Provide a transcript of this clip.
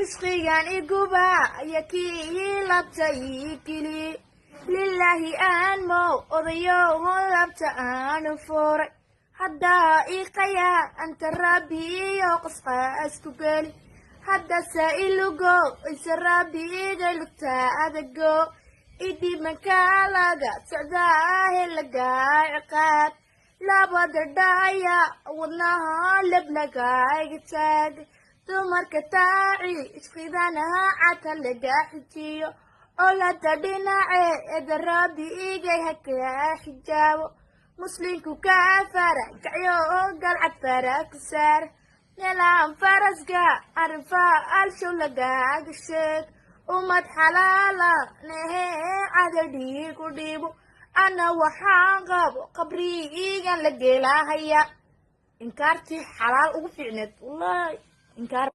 عشقيان إقوبا يكي لبتايكلي لله أنمو أضيوه لبتان فوري حدا إيقيا أنت ربي يوقص أسكوكالي حدا سائلو جو إس ربي قلتا أدقو إدي مكالاga socdaa laga ciqaab labada dhaya wadnaha labnaga igtaag dumarka taaci isqidanaha cata laga xijiyo oo la dhinace eedarabi igay haka xijaabo muslimku ka fara kayo galcad fara kusar nelaan farasga arfa alsho laga gasheeg umad xalaala nehe cadadhii ku dhiibo ana waxaan qabo qabriigan la geelahaya inkaartii xalaal ugu fiicneed wallahi inkaar